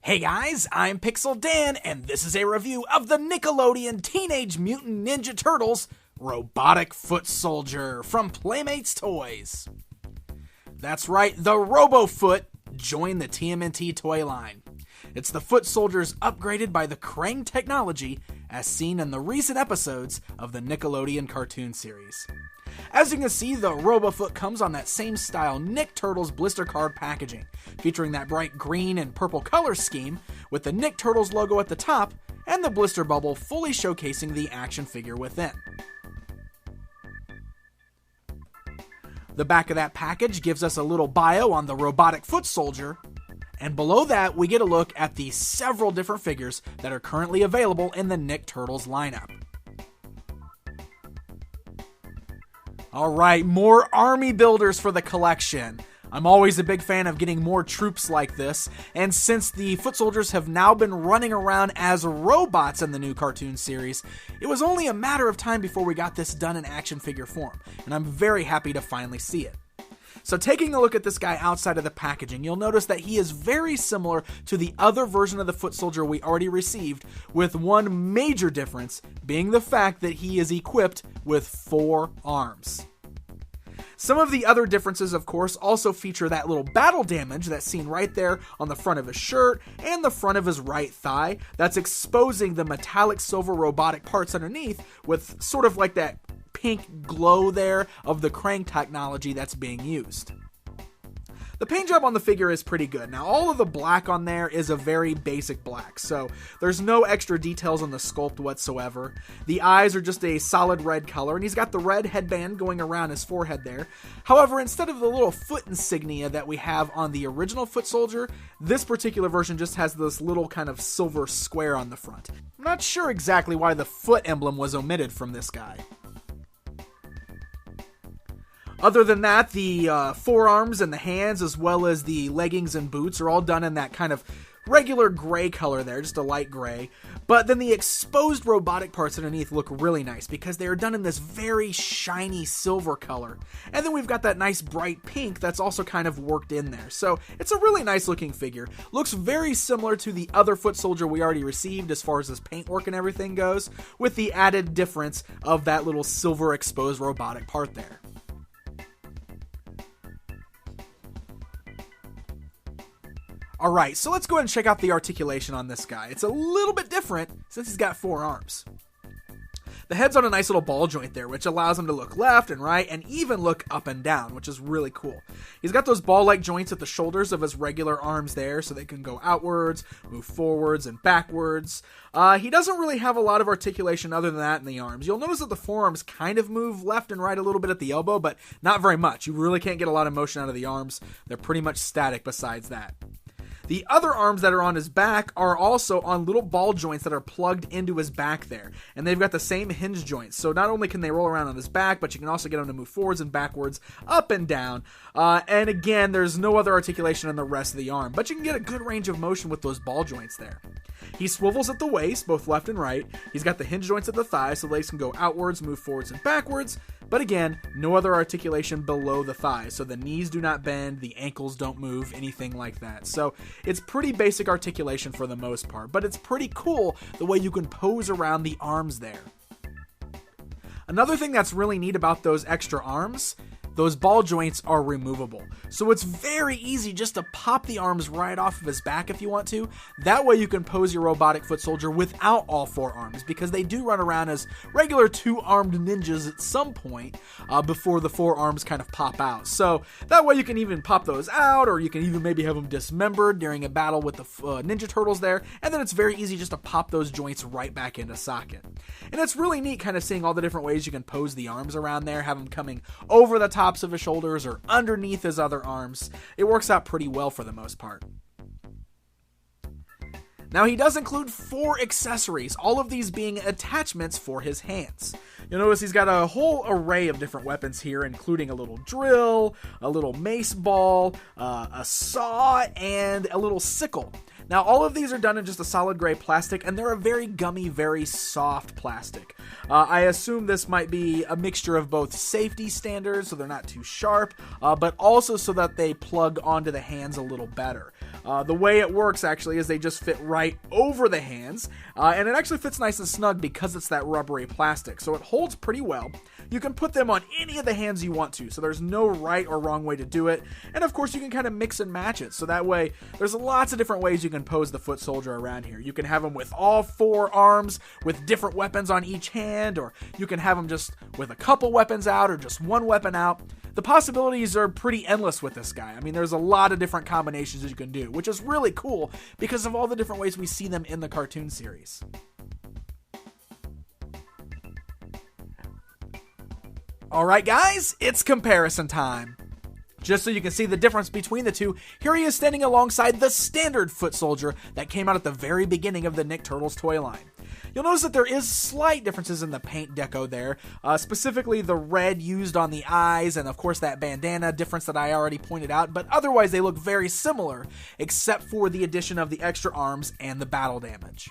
Hey guys, I'm Pixel Dan, and this is a review of the Nickelodeon Teenage Mutant Ninja Turtles Robotic Foot Soldier from Playmates Toys. That's right, the RoboFoot joined the TMNT toy line. It's the foot soldiers upgraded by the Krang technology as seen in the recent episodes of the Nickelodeon cartoon series. As you can see, the RoboFoot comes on that same style Nick Turtles blister card packaging, featuring that bright green and purple color scheme with the Nick Turtles logo at the top and the blister bubble fully showcasing the action figure within. The back of that package gives us a little bio on the robotic foot soldier, and below that we get a look at the several different figures that are currently available in the Nick Turtles lineup. Alright, more army builders for the collection. I'm always a big fan of getting more troops like this, and since the foot soldiers have now been running around as robots in the new cartoon series, it was only a matter of time before we got this done in action figure form, and I'm very happy to finally see it. So taking a look at this guy outside of the packaging, you'll notice that he is very similar to the other version of the foot soldier we already received, with one major difference being the fact that he is equipped with 4 arms. Some of the other differences, of course, also feature that little battle damage that's seen right there on the front of his shirt and the front of his right thigh that's exposing the metallic silver robotic parts underneath with sort of like that pink glow there of the Krang technology that's being used. The paint job on the figure is pretty good. Now, all of the black on there is a very basic black, so there's no extra details on the sculpt whatsoever. The eyes are just a solid red color, and he's got the red headband going around his forehead there. However, instead of the little foot insignia that we have on the original foot soldier, this particular version just has this little kind of silver square on the front. I'm not sure exactly why the foot emblem was omitted from this guy. Other than that, the forearms and the hands, as well as the leggings and boots, are all done in that kind of regular gray color there, just a light gray. But then the exposed robotic parts underneath look really nice because they are done in this very shiny silver color. And then we've got that nice bright pink that's also kind of worked in there. So it's a really nice looking figure. Looks very similar to the other foot soldier we already received as far as his paintwork and everything goes, with the added difference of that little silver exposed robotic part there. Alright, so let's go ahead and check out the articulation on this guy. It's a little bit different since he's got 4 arms. The head's on a nice little ball joint there, which allows him to look left and right and even look up and down, which is really cool. He's got those ball-like joints at the shoulders of his regular arms there, so they can go outwards, move forwards, and backwards. He doesn't really have a lot of articulation other than that in the arms. You'll notice that the forearms kind of move left and right a little bit at the elbow, but not very much. You really can't get a lot of motion out of the arms. They're pretty much static besides that. The other arms that are on his back are also on little ball joints that are plugged into his back there. And they've got the same hinge joints. So not only can they roll around on his back, but you can also get them to move forwards and backwards, up and down. And again, there's no other articulation in the rest of the arm. But you can get a good range of motion with those ball joints there. He swivels at the waist, both left and right. He's got the hinge joints at the thighs, so legs can go outwards, move forwards and backwards. But again, no other articulation below the thighs. So the knees do not bend, the ankles don't move, anything like that. So it's pretty basic articulation for the most part, but it's pretty cool the way you can pose around the arms there. Another thing that's really neat about those extra arms, those ball joints are removable. So it's very easy just to pop the arms right off of his back if you want to. That way you can pose your robotic foot soldier without all 4 arms, because they do run around as regular 2-armed ninjas at some point before the 4 arms kind of pop out. So that way you can even pop those out, or you can even maybe have them dismembered during a battle with the Ninja Turtles there, and then it's very easy just to pop those joints right back into socket. And it's really neat kind of seeing all the different ways you can pose the arms around there, have them coming over the tops of his shoulders or underneath his other arms. It works out pretty well for the most part. Now, he does include 4 accessories, all of these being attachments for his hands. You'll notice he's got a whole array of different weapons here, including a little drill, a little mace ball, a saw, and a little sickle. Now, all of these are done in just a solid gray plastic, and they're a very gummy, very soft plastic. I assume this might be a mixture of both safety standards, so they're not too sharp, but also so that they plug onto the hands a little better. The way it works, actually, is they just fit right over the hands, and it actually fits nice and snug because it's that rubbery plastic, so it holds pretty well. You can put them on any of the hands you want to, so there's no right or wrong way to do it, and of course you can kind of mix and match it, so that way there's lots of different ways you can pose the foot soldier around here. You can have them with all 4 arms, with different weapons on each hand, or you can have them just with a couple weapons out, or just one weapon out. The possibilities are pretty endless with this guy. I mean, there's a lot of different combinations that you can do, which is really cool because of all the different ways we see them in the cartoon series. Alright guys, it's comparison time. Just so you can see the difference between the two, here he is standing alongside the standard foot soldier that came out at the very beginning of the Nick Turtles toy line. You'll notice that there is slight differences in the paint deco there, specifically the red used on the eyes and of course that bandana difference that I already pointed out, but otherwise they look very similar except for the addition of the extra arms and the battle damage.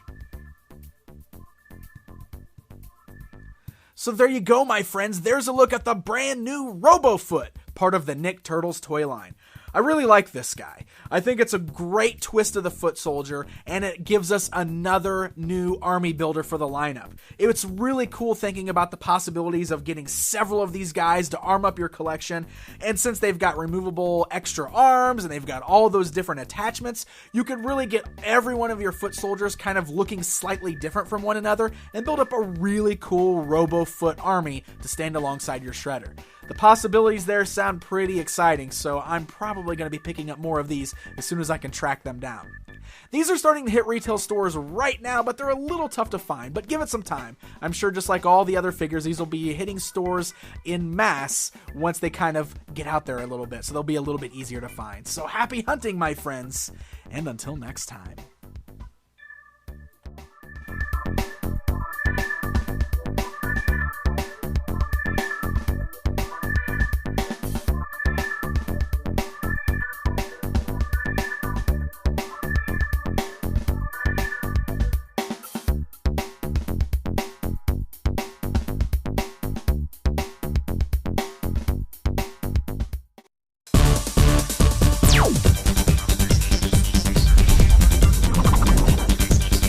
So there you go, my friends. There's a look at the brand new RoboFoot, part of the Nick Turtles toy line. I really like this guy. I think it's a great twist of the foot soldier, and it gives us another new army builder for the lineup. It's really cool thinking about the possibilities of getting several of these guys to arm up your collection, and since they've got removable extra arms and they've got all those different attachments, you could really get every one of your foot soldiers kind of looking slightly different from one another and build up a really cool RoboFoot army to stand alongside your Shredder. The possibilities there sound pretty exciting, so I'm probably going to be picking up more of these as soon as I can track them down. These are starting to hit retail stores right now, but they're a little tough to find, but give it some time. I'm sure just like all the other figures, these will be hitting stores in mass once they kind of get out there a little bit, so they'll be a little bit easier to find. So happy hunting, my friends, and until next time.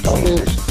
Don't